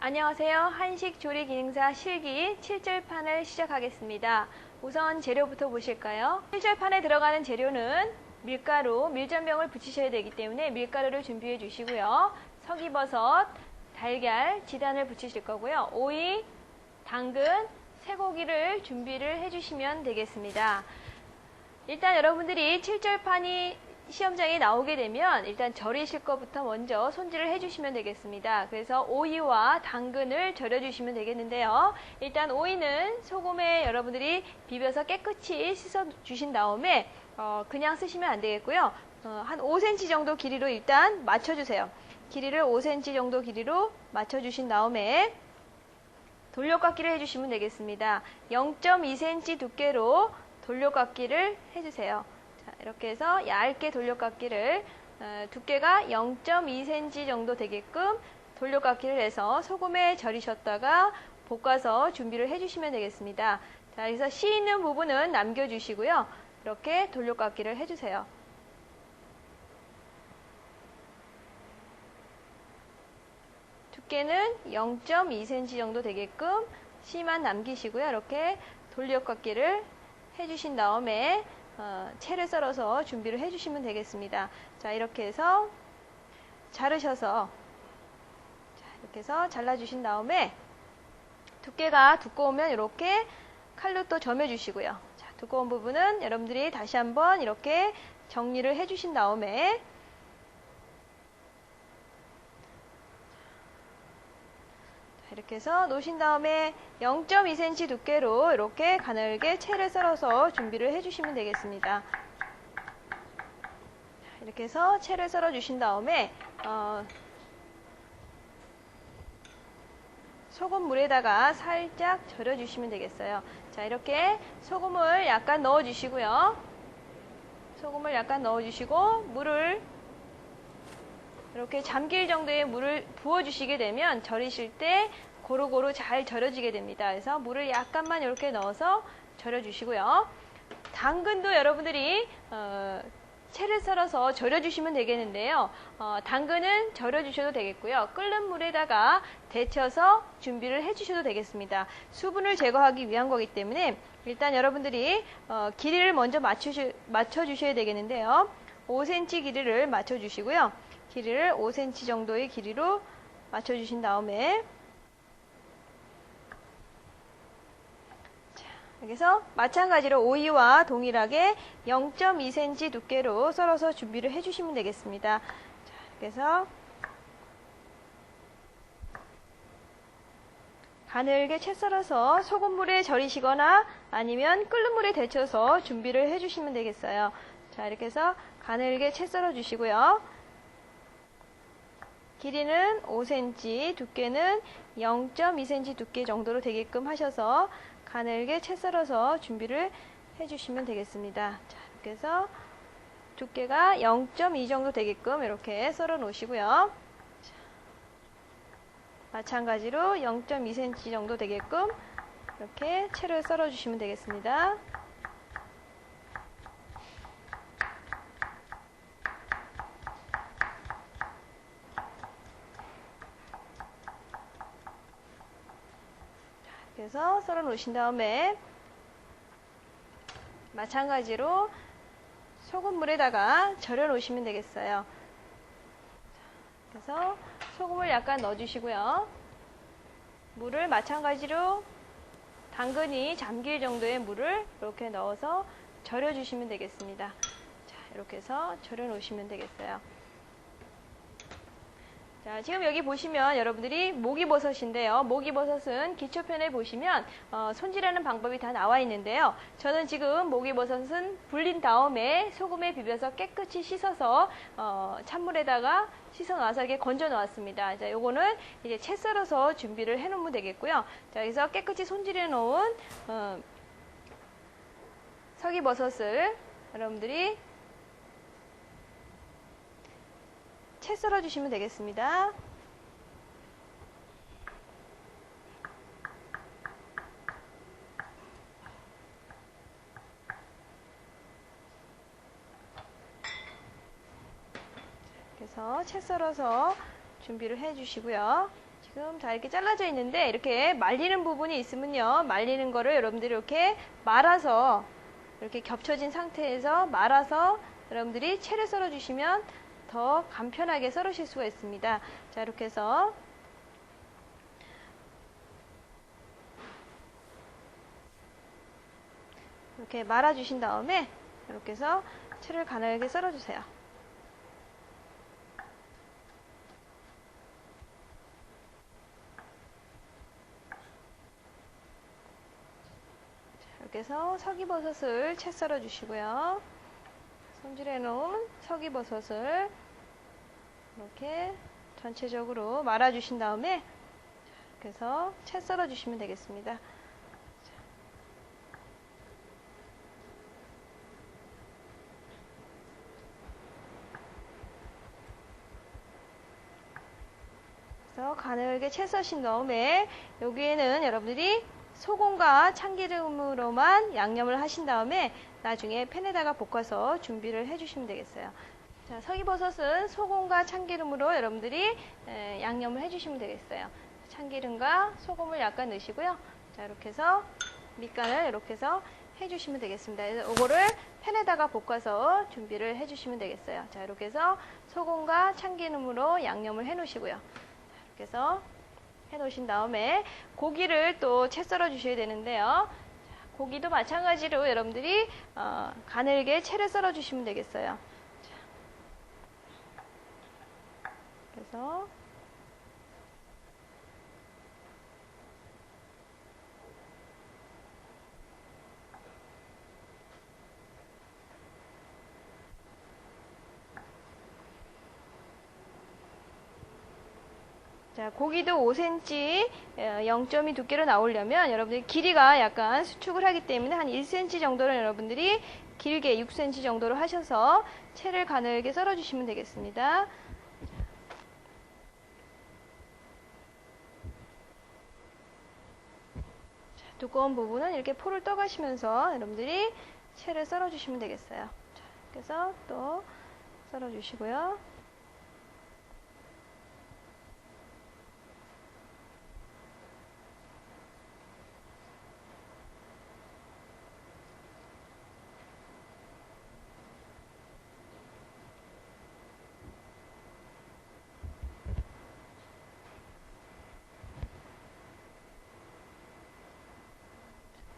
안녕하세요. 한식 조리 기능사 실기 7절판을 시작하겠습니다. 우선 재료부터 보실까요? 7절판에 들어가는 재료는 밀가루, 밀전병을 붙이셔야 되기 때문에 밀가루를 준비해 주시고요. 석이버섯, 달걀, 지단을 붙이실 거고요. 오이, 당근, 쇠고기를 준비를 해주시면 되겠습니다. 일단 여러분들이 7절판이 시험장에 나오게 되면 일단 절이실 것부터 먼저 손질을 해주시면 되겠습니다. 그래서 오이와 당근을 절여주시면 되겠는데요. 일단 오이는 소금에 여러분들이 비벼서 깨끗이 씻어주신 다음에 그냥 쓰시면 안 되겠고요. 한 5cm 정도 길이로 일단 맞춰주세요. 길이를 5cm 정도 길이로 맞춰주신 다음에 돌려깎기를 해주시면 되겠습니다. 0.2cm 두께로 돌려깎기를 해주세요. 자, 이렇게 해서 얇게 돌려깎기를 두께가 0.2cm 정도 되게끔 돌려깎기를 해서 소금에 절이셨다가 볶아서 준비를 해주시면 되겠습니다. 자, 그래서 씨 있는 부분은 남겨주시고요. 이렇게 돌려깎기를 해주세요. 두께는 0.2cm 정도 되게끔 씨만 남기시고요. 이렇게 돌려깎기를 해주신 다음에 채를 썰어서 준비를 해주시면 되겠습니다. 자, 이렇게 해서 자르셔서 이렇게 해서 잘라주신 다음에 두께가 두꺼우면 이렇게 칼로 또 점여주시고요. 자, 두꺼운 부분은 여러분들이 다시 한번 이렇게 정리를 해주신 다음에 이렇게 해서 놓으신 다음에 0.2cm 두께로 이렇게 가늘게 채를 썰어서 준비를 해주시면 되겠습니다. 이렇게 해서 채를 썰어 주신 다음에 소금물에다가 살짝 절여 주시면 되겠어요. 자, 이렇게 소금을 약간 넣어 주시고요. 소금을 약간 넣어 주시고 물을 이렇게 잠길 정도의 물을 부어주시게 되면 절이실 때 고루고루 잘 절여지게 됩니다. 그래서 물을 약간만 이렇게 넣어서 절여주시고요. 당근도 여러분들이 채를 썰어서 절여주시면 되겠는데요. 당근은 절여주셔도 되겠고요. 끓는 물에다가 데쳐서 준비를 해주셔도 되겠습니다. 수분을 제거하기 위한 거기 때문에 일단 여러분들이 길이를 먼저 맞춰주셔야 되겠는데요. 5cm 길이를 맞춰주시고요. 길이를 5cm 정도의 길이로 맞춰주신 다음에 여기서 마찬가지로 오이와 동일하게 0.2cm 두께로 썰어서 준비를 해주시면 되겠습니다. 자, 그래서 가늘게 채 썰어서 소금물에 절이시거나 아니면 끓는 물에 데쳐서 준비를 해주시면 되겠어요. 자, 이렇게 해서 가늘게 채 썰어 주시고요. 길이는 5cm, 두께는 0.2cm 두께 정도로 되게끔 하셔서 가늘게 채 썰어서 준비를 해주시면 되겠습니다. 자, 이렇게 해서 두께가 0.2 정도 되게끔 이렇게 썰어 놓으시고요. 자, 마찬가지로 0.2cm 정도 되게끔 이렇게 채를 썰어 주시면 되겠습니다. 그래서 썰어 놓으신 다음에 마찬가지로 소금물에다가 절여 놓으시면 되겠어요. 그래서 소금을 약간 넣어 주시고요. 물을 마찬가지로 당근이 잠길 정도의 물을 이렇게 넣어서 절여 주시면 되겠습니다. 자, 이렇게 해서 절여 놓으시면 되겠어요. 자, 지금 여기 보시면 여러분들이 목이버섯인데요. 목이버섯은 기초편에 보시면 손질하는 방법이 다 나와 있는데요. 저는 지금 목이버섯은 불린 다음에 소금에 비벼서 깨끗이 씻어서 찬물에다가 씻어 놔서 이렇게 건져 놓았습니다. 자, 요거는 이제 채 썰어서 준비를 해 놓으면 되겠고요. 자, 여기서 깨끗이 손질해 놓은 석이버섯을 여러분들이 채 썰어 주시면 되겠습니다. 그래서 채 썰어서 준비를 해 주시고요. 지금 다 이렇게 잘라져 있는데 이렇게 말리는 부분이 있으면요. 말리는 거를 여러분들이 이렇게 말아서 이렇게 겹쳐진 상태에서 말아서 여러분들이 채를 썰어 주시면 더 간편하게 썰으실 수가 있습니다. 자, 이렇게 해서 이렇게 말아 주신 다음에 이렇게 해서 채를 가늘게 썰어 주세요. 이렇게 해서 석이버섯을 채 썰어 주시고요. 손질해 놓은 석이버섯을 이렇게 전체적으로 말아 주신 다음에 이렇게 해서 채 썰어 주시면 되겠습니다. 그래서 가늘게 채 써신 다음에 여기에는 여러분들이 소금과 참기름으로만 양념을 하신 다음에 나중에 팬에다가 볶아서 준비를 해주시면 되겠어요. 자, 석이버섯은 소금과 참기름으로 여러분들이 양념을 해주시면 되겠어요. 참기름과 소금을 약간 넣으시고요. 자, 이렇게 해서 밑간을 이렇게 해서 해주시면 되겠습니다. 그래서 이거를 팬에다가 볶아서 준비를 해주시면 되겠어요. 자, 이렇게 해서 소금과 참기름으로 양념을 해 놓으시고요. 이렇게 해서 해 놓으신 다음에 고기를 또 채 썰어 주셔야 되는데요. 고기도 마찬가지로 여러분들이 가늘게 채를 썰어 주시면 되겠어요. 그래서 자, 고기도 5cm 0.2 두께로 나오려면 여러분들이 길이가 약간 수축을 하기 때문에 한 1cm 정도는 여러분들이 길게 6cm 정도로 하셔서 채를 가늘게 썰어 주시면 되겠습니다. 자, 두꺼운 부분은 이렇게 포를 떠가시면서 여러분들이 채를 썰어 주시면 되겠어요. 자, 그래서 또 썰어 주시고요.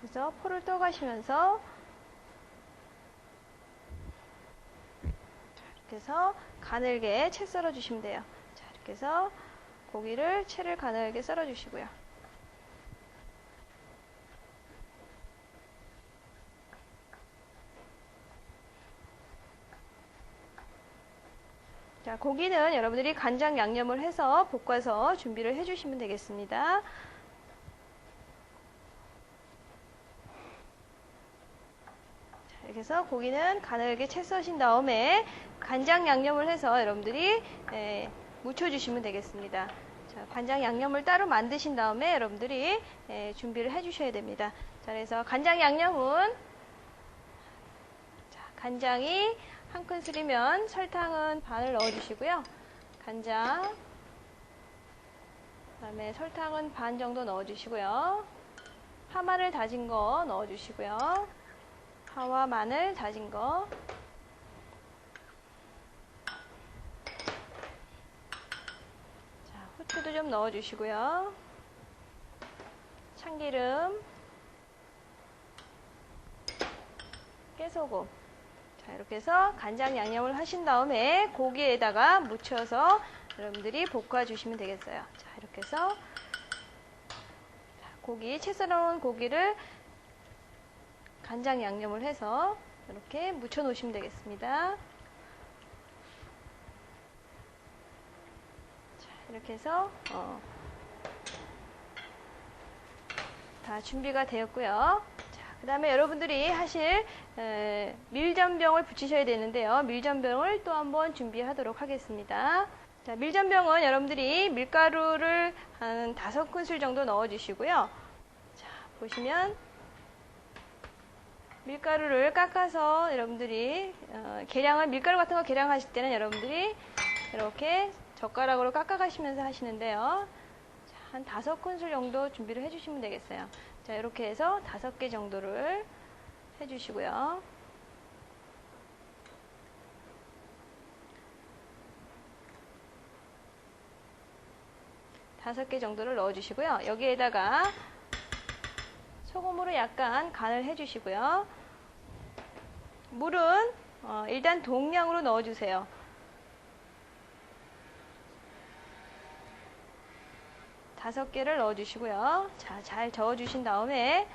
그래서 포를 떠가시면서 이렇게 해서 가늘게 채 썰어 주시면 돼요. 자, 이렇게 해서 고기를 채를 가늘게 썰어 주시고요. 자, 고기는 여러분들이 간장 양념을 해서 볶아서 준비를 해 주시면 되겠습니다. 이렇게 해서 고기는 가늘게 채 써신 다음에 간장 양념을 해서 여러분들이 묻혀주시면 되겠습니다. 자, 간장 양념을 따로 만드신 다음에 여러분들이 준비를 해주셔야 됩니다. 자, 그래서 간장 양념은 자, 간장이 한 큰술이면 설탕은 반을 넣어주시고요. 간장, 그 다음에 설탕은 반 정도 넣어주시고요. 파마늘 다진 거 넣어주시고요. 파와 마늘 다진 거, 자, 후추도 좀 넣어주시고요. 참기름, 깨소금. 자, 이렇게 해서 간장 양념을 하신 다음에 고기에다가 묻혀서 여러분들이 볶아주시면 되겠어요. 자, 이렇게 해서 고기, 채 썰어놓은 고기를 간장 양념을 해서 이렇게 묻혀 놓으시면 되겠습니다. 자, 이렇게 해서 다 준비가 되었고요. 자, 그 다음에 여러분들이 하실 밀전병을 붙이셔야 되는데요. 밀전병을 또 한번 준비하도록 하겠습니다. 자, 밀전병은 여러분들이 밀가루를 한 5큰술 정도 넣어주시고요. 자, 보시면 밀가루를 깎아서 여러분들이 계량을 밀가루 같은 거 계량하실 때는 여러분들이 이렇게 젓가락으로 깎아 가시면서 하시는데요. 한 5큰술 정도 준비를 해주시면 되겠어요. 자, 이렇게 해서 5개 정도를 해주시고요. 다섯 개 정도를 넣어주시고요. 여기에다가 소금으로 약간 간을 해주시고요. 물은 일단 동량으로 넣어주세요. 다섯 개를 넣어주시고요. 자, 잘 저어주신 다음에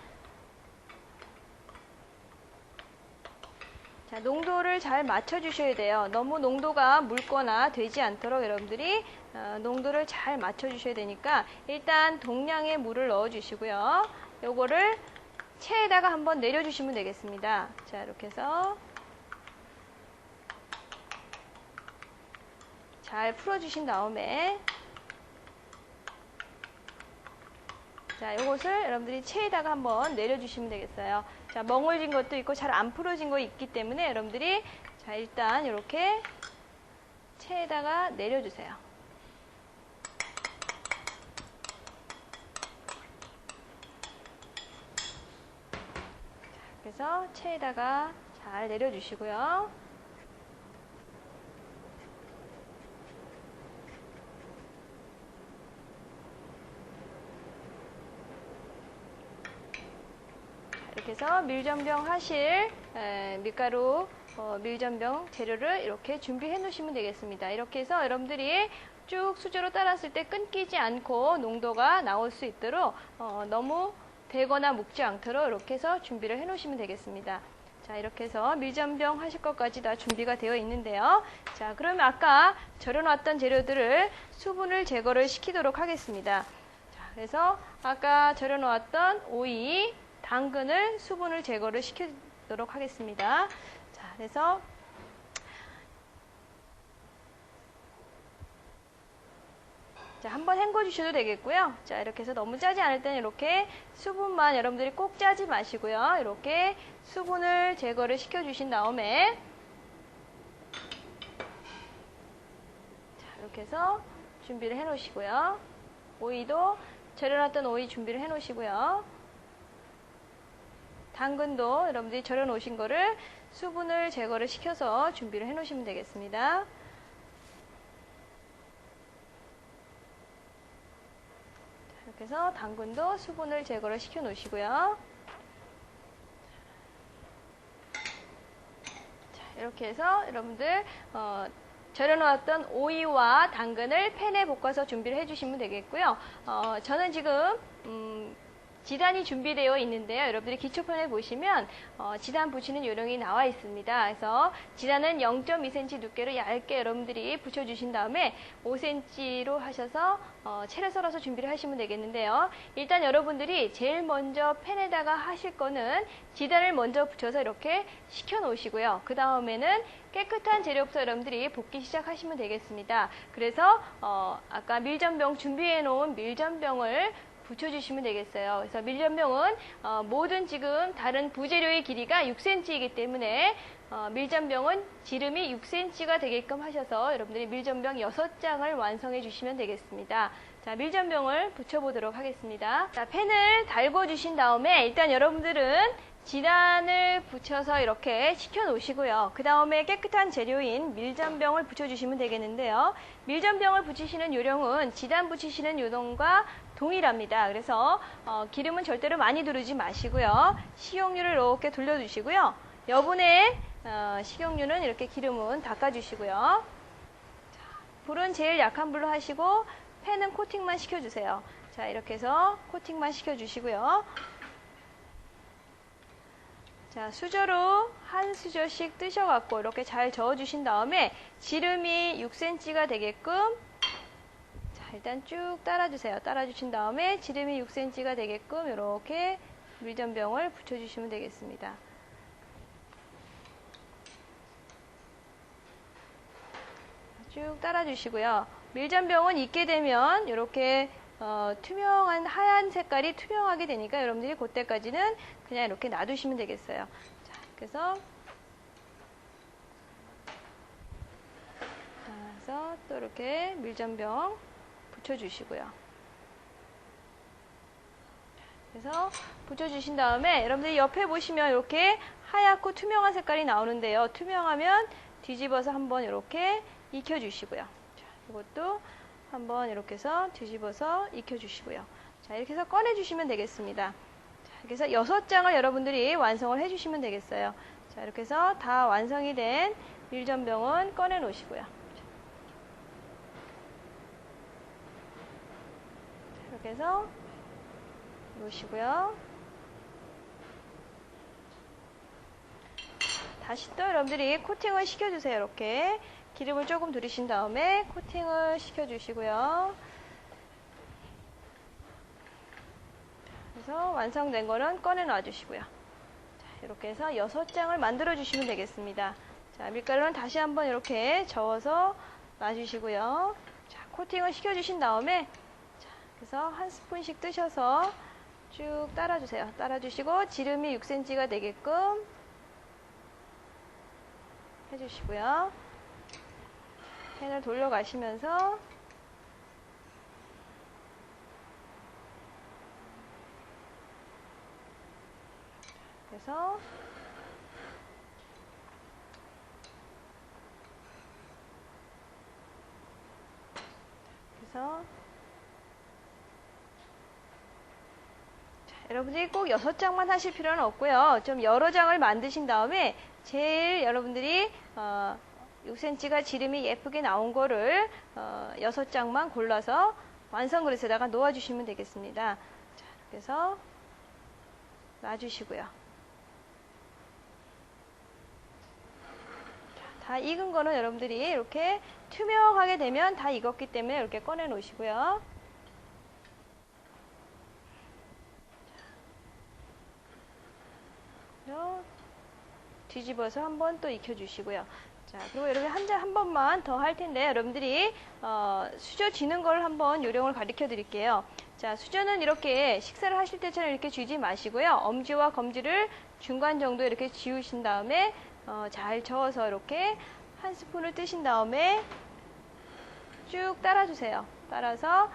자, 농도를 잘 맞춰주셔야 돼요. 너무 농도가 묽거나 되지 않도록 여러분들이 농도를 잘 맞춰주셔야 되니까 일단 동량의 물을 넣어주시고요. 요거를 체에다가 한번 내려주시면 되겠습니다. 자, 이렇게 해서 잘 풀어주신 다음에 자, 요것을 여러분들이 체에다가 한번 내려주시면 되겠어요. 자, 멍을진 것도 있고 잘 안 풀어진 거 있기 때문에 여러분들이 자, 일단 이렇게 체에다가 내려주세요. 그래서 체에다가 잘 내려주시고요. 이렇게 해서 밀전병 하실 밀가루 밀전병 재료를 이렇게 준비해 놓으시면 되겠습니다. 이렇게 해서 여러분들이 쭉 수저로 따랐을 때 끊기지 않고 농도가 나올 수 있도록 너무 되거나 묵지 않도록 이렇게 해서 준비를 해 놓으시면 되겠습니다. 자, 이렇게 해서 밀전병 하실 것까지 다 준비가 되어 있는데요. 자, 그러면 아까 절여놨던 재료들을 수분을 제거를 시키도록 하겠습니다. 자, 그래서 아까 절여놓았던 오이, 당근을 수분을 제거를 시키도록 하겠습니다. 자, 그래서 자, 한번 헹궈 주셔도 되겠고요. 자, 이렇게 해서 너무 짜지 않을 때는 이렇게 수분만 여러분들이 꼭 짜지 마시고요. 이렇게 수분을 제거를 시켜 주신 다음에 자, 이렇게 해서 준비를 해 놓으시고요. 오이도 절여놨던 오이 준비를 해 놓으시고요. 당근도 여러분들이 절여 놓으신 거를 수분을 제거를 시켜서 준비를 해 놓으시면 되겠습니다. 이렇게 해서 당근도 수분을 제거를 시켜 놓으시고요. 자, 이렇게 해서 여러분들 절여 놓았던 오이와 당근을 팬에 볶아서 준비를 해 주시면 되겠고요. 저는 지금 지단이 준비되어 있는데요. 여러분들이 기초편에 보시면 지단 붙이는 요령이 나와 있습니다. 그래서 지단은 0.2cm 두께로 얇게 여러분들이 붙여주신 다음에 5cm로 하셔서 채를 썰어서 준비를 하시면 되겠는데요. 일단 여러분들이 제일 먼저 팬에다가 하실 거는 지단을 먼저 붙여서 이렇게 식혀 놓으시고요. 그 다음에는 깨끗한 재료부터 여러분들이 볶기 시작하시면 되겠습니다. 그래서 아까 밀전병 준비해 놓은 밀전병을 붙여주시면 되겠어요. 그래서 밀전병은 모든 지금 다른 부재료의 길이가 6cm이기 때문에 밀전병은 지름이 6cm가 되게끔 하셔서 여러분들이 밀전병 6장을 완성해 주시면 되겠습니다. 자, 밀전병을 붙여보도록 하겠습니다. 자, 팬을 달궈 주신 다음에 일단 여러분들은 지단을 붙여서 이렇게 식혀 놓으시고요. 그 다음에 깨끗한 재료인 밀전병을 붙여주시면 되겠는데요. 밀전병을 붙이시는 요령은 지단 붙이시는 요령과 동일합니다. 그래서 기름은 절대로 많이 두르지 마시고요. 식용유를 이렇게 돌려주시고요. 여분의 식용유는 이렇게 기름은 닦아주시고요. 자, 불은 제일 약한 불로 하시고 팬은 코팅만 시켜주세요. 자, 이렇게 해서 코팅만 시켜주시고요. 자, 수저로 한 수저씩 뜨셔갖고 이렇게 잘 저어주신 다음에 지름이 6cm가 되게끔 자, 일단 쭉 따라주세요. 따라주신 다음에 지름이 6cm가 되게끔 이렇게 밀전병을 붙여주시면 되겠습니다. 쭉 따라주시고요. 밀전병은 익게 되면 이렇게 투명한 하얀 색깔이 투명하게 되니까 여러분들이 그때까지는 그냥 이렇게 놔두시면 되겠어요. 자, 그래서 또 이렇게 밀전병 붙여주시고요. 그래서 붙여주신 다음에 여러분들이 옆에 보시면 이렇게 하얗고 투명한 색깔이 나오는데요. 투명하면 뒤집어서 한번 이렇게 익혀주시고요. 자, 이것도 한번 이렇게 해서 뒤집어서 익혀주시고요. 자, 이렇게 해서 꺼내주시면 되겠습니다. 자, 이렇게 해서 6장을 여러분들이 완성을 해주시면 되겠어요. 자, 이렇게 해서 다 완성이 된 밀전병은 꺼내 놓으시고요. 이렇게 해서 놓으시고요. 다시 또 여러분들이 코팅을 시켜주세요. 이렇게 기름을 조금 두르신 다음에 코팅을 시켜주시고요. 그래서 완성된 거는 꺼내 놔주시고요. 자, 이렇게 해서 6장을 만들어 주시면 되겠습니다. 자, 밀가루는 다시 한번 이렇게 저어서 놔주시고요. 자, 코팅을 시켜주신 다음에 자, 그래서 한 스푼씩 뜨셔서 쭉 따라주세요. 따라주시고 지름이 6cm가 되게끔 해주시고요. 팬을 돌려가시면서 그래서 여러분들이 꼭 6장만 하실 필요는 없고요. 좀 여러 장을 만드신 다음에 제일 여러분들이 6cm가 지름이 예쁘게 나온 거를 6장만 골라서 완성 그릇에다가 놓아주시면 되겠습니다. 자, 이렇게 해서 놔주시고요. 다 익은 거는 여러분들이 이렇게 투명하게 되면 다 익었기 때문에 이렇게 꺼내 놓으시고요. 뒤집어서 한번 또 익혀주시고요. 자, 그리고 여러분 한 번만 더 할 텐데 여러분들이 수저 쥐는 걸 한번 요령을 가르쳐 드릴게요. 자, 수저는 이렇게 식사를 하실 때처럼 이렇게 쥐지 마시고요. 엄지와 검지를 중간 정도 이렇게 쥐우신 다음에 잘 저어서 이렇게 한 스푼을 뜨신 다음에 쭉 따라주세요. 따라서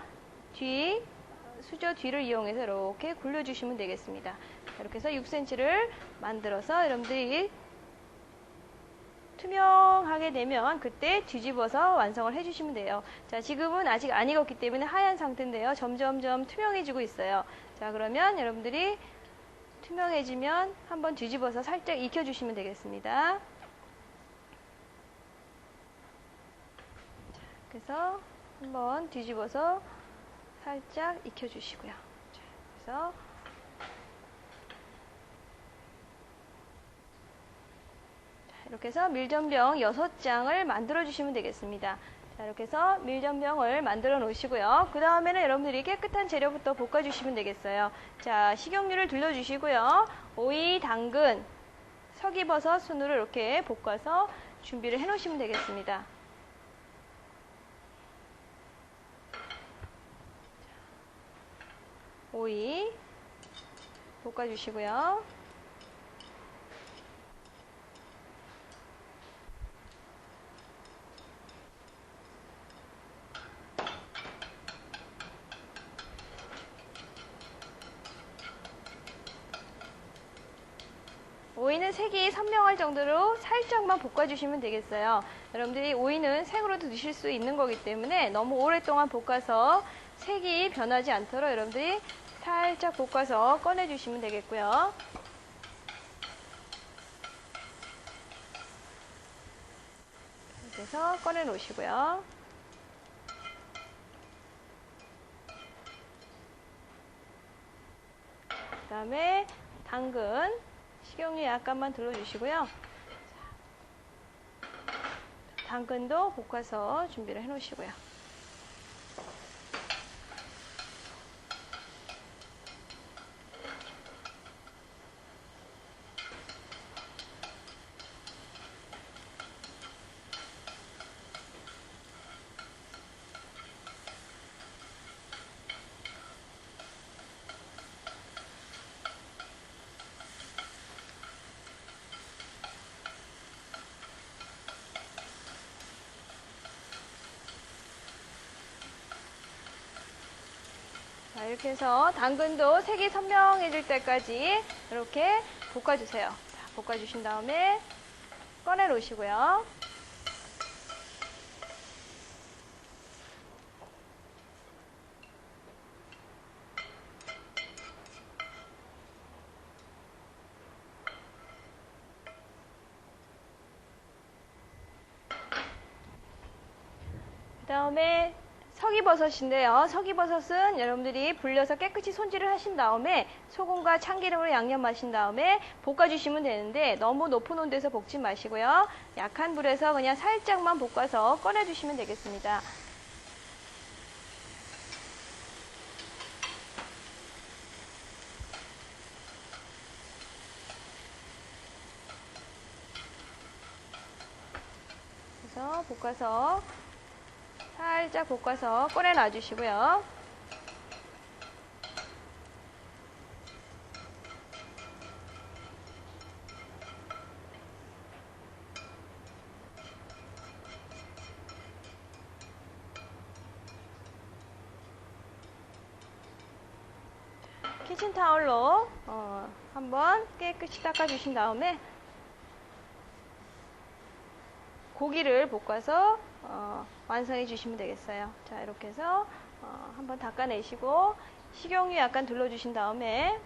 수저 뒤를 이용해서 이렇게 굴려주시면 되겠습니다. 이렇게 해서 6cm를 만들어서 여러분들이 투명하게 되면 그때 뒤집어서 완성을 해주시면 돼요. 자, 지금은 아직 안 익었기 때문에 하얀 상태인데요. 점점점 투명해지고 있어요. 자, 그러면 여러분들이 투명해지면 한번 뒤집어서 살짝 익혀주시면 되겠습니다. 자, 그래서 한번 뒤집어서 살짝 익혀주시고요. 자, 그래서 이렇게 해서 밀전병 6장을 만들어 주시면 되겠습니다. 자, 이렇게 해서 밀전병을 만들어 놓으시고요. 그 다음에는 여러분들이 깨끗한 재료부터 볶아 주시면 되겠어요. 자, 식용유를 둘러 주시고요. 오이, 당근, 석이버섯 순으로 이렇게 볶아서 준비를 해 놓으시면 되겠습니다. 오이 볶아 주시고요. 오이는 색이 선명할 정도로 살짝만 볶아주시면 되겠어요. 여러분들이 오이는 생으로도 드실 수 있는 거기 때문에 너무 오랫동안 볶아서 색이 변하지 않도록 여러분들이 살짝 볶아서 꺼내주시면 되겠고요. 이렇게 해서 꺼내 놓으시고요. 그 다음에 당근 식용유 약간만 둘러주시고요. 당근도 볶아서 준비를 해 놓으시고요. 자, 이렇게 해서 당근도 색이 선명해질 때까지 이렇게 볶아주세요. 자, 볶아주신 다음에 꺼내 놓으시고요. 그 다음에 석이버섯인데요. 석이버섯은 여러분들이 불려서 깨끗이 손질을 하신 다음에 소금과 참기름으로 양념하신 다음에 볶아주시면 되는데 너무 높은 온도에서 볶지 마시고요. 약한 불에서 그냥 살짝만 볶아서 꺼내주시면 되겠습니다. 그래서 볶아서 살짝 볶아서 꺼내 놔주시고요. 키친타올로 한번 깨끗이 닦아주신 다음에 고기를 볶아서 완성해 주시면 되겠어요. 자, 이렇게 해서 한번 닦아내시고 식용유 약간 둘러주신 다음에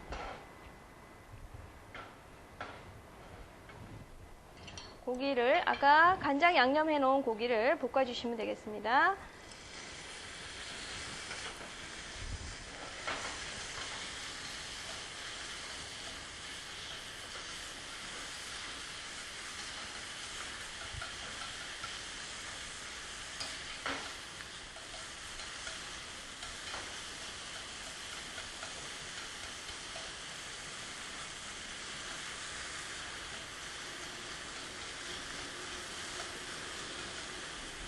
고기를 아까 간장 양념해 놓은 고기를 볶아주시면 되겠습니다.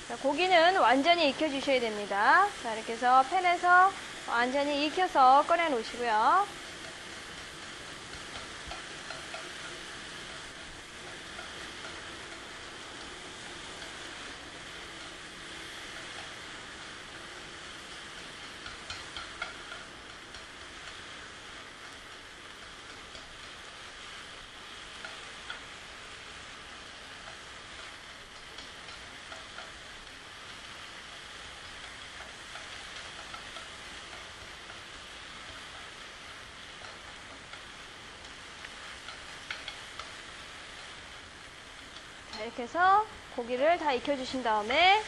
자, 고기는 완전히 익혀주셔야 됩니다. 자, 이렇게 해서 팬에서 완전히 익혀서 꺼내 놓으시고요. 자, 이렇게 해서 고기를 다 익혀주신 다음에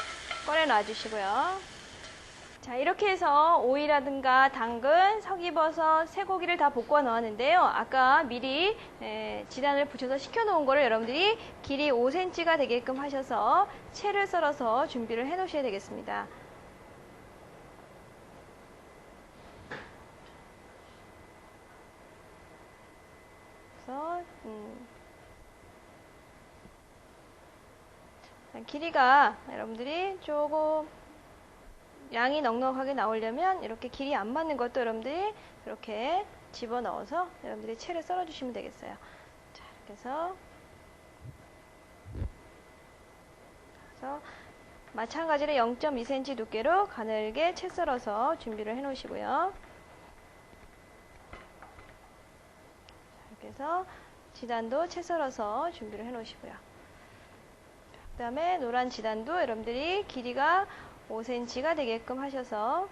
꺼내 놔주시고요. 자, 이렇게 해서 오이라든가 당근, 석이버섯, 쇠고기를 다 볶아 놓았는데요. 아까 미리 지단을 붙여서 식혀 놓은 거를 여러분들이 길이 5cm가 되게끔 하셔서 채를 썰어서 준비를 해 놓으셔야 되겠습니다. 그래서 길이가 여러분들이 조금 양이 넉넉하게 나오려면 이렇게 길이 안 맞는 것도 여러분들이 이렇게 집어넣어서 여러분들이 채를 썰어주시면 되겠어요. 자, 이렇게 해서 마찬가지로 0.2cm 두께로 가늘게 채 썰어서 준비를 해 놓으시고요. 이렇게 해서 지단도 채 썰어서 준비를 해 놓으시고요. 그 다음에 노란 지단도 여러분들이 길이가 5cm가 되게끔 하셔서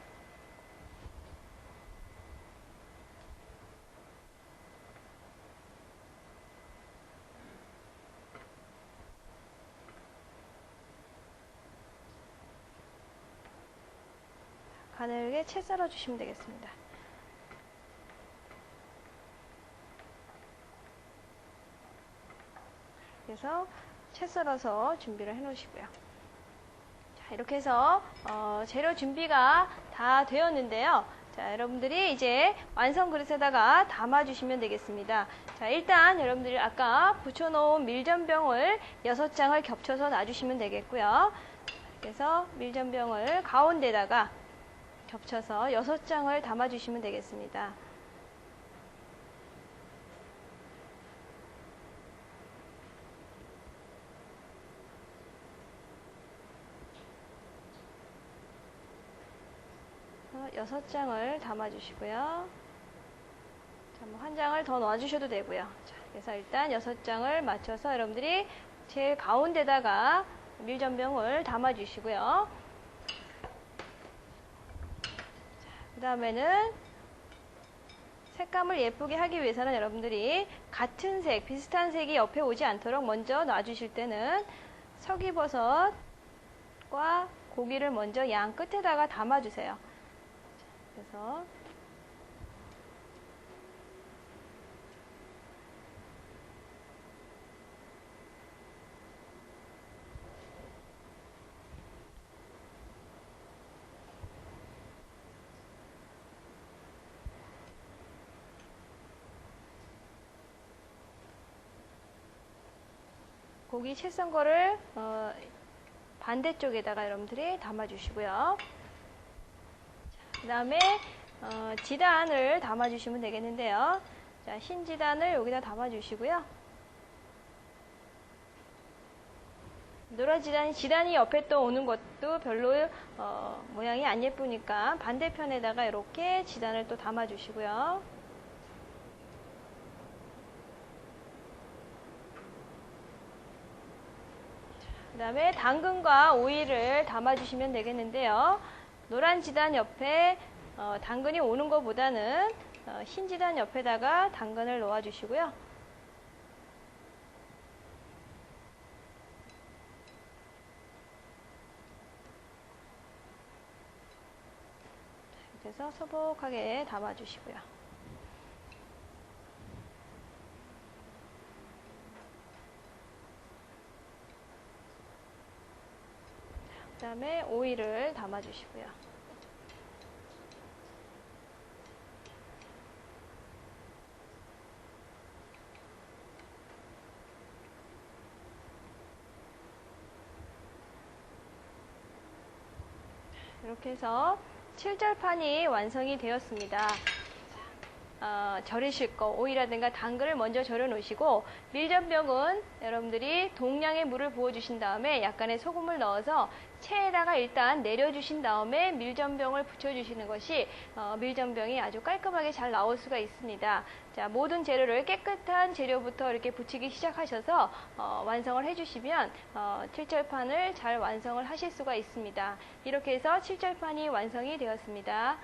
가늘게 채 썰어 주시면 되겠습니다. 그래서 채 썰어서 준비를 해 놓으시고요. 자, 이렇게 해서 재료 준비가 다 되었는데요. 자, 여러분들이 이제 완성 그릇에다가 담아 주시면 되겠습니다. 자, 일단 여러분들이 아까 붙여놓은 밀전병을 6장을 겹쳐서 놔주시면 되겠고요. 그래서 밀전병을 가운데다가 겹쳐서 6장을 담아 주시면 되겠습니다. 6장을 담아주시고요. 자, 뭐 한 장을 더 넣어주셔도 되고요. 자, 그래서 일단 6장을 맞춰서 여러분들이 제일 가운데다가 밀전병을 담아주시고요. 그 다음에는 색감을 예쁘게 하기 위해서는 여러분들이 같은 색, 비슷한 색이 옆에 오지 않도록 먼저 놔주실 때는 서기버섯과 고기를 먼저 양 끝에다가 담아주세요. 그래서 고기 채 썬 거를 반대쪽에다가 여러분들이 담아주시고요. 그 다음에 지단을 담아주시면 되겠는데요. 자, 흰 지단을 여기다 담아주시고요. 노란 지단이 옆에 또 오는 것도 별로 모양이 안 예쁘니까 반대편에다가 이렇게 지단을 또 담아주시고요. 그 다음에 당근과 오이를 담아주시면 되겠는데요. 노란 지단 옆에 당근이 오는 것보다는 흰 지단 옆에다가 당근을 놓아주시고요. 이렇게 해서 소복하게 담아주시고요. 그 다음에 오이를 담아주시고요. 이렇게 해서 7절판이 완성이 되었습니다. 절이실 거 오이라든가 당근을 먼저 절여 놓으시고 밀전병은 여러분들이 동량의 물을 부어 주신 다음에 약간의 소금을 넣어서 체에다가 일단 내려주신 다음에 밀전병을 붙여 주시는 것이 밀전병이 아주 깔끔하게 잘 나올 수가 있습니다. 자, 모든 재료를 깨끗한 재료부터 이렇게 붙이기 시작하셔서 완성을 해주시면 7절판을 잘 완성을 하실 수가 있습니다. 이렇게 해서 7절판이 완성이 되었습니다.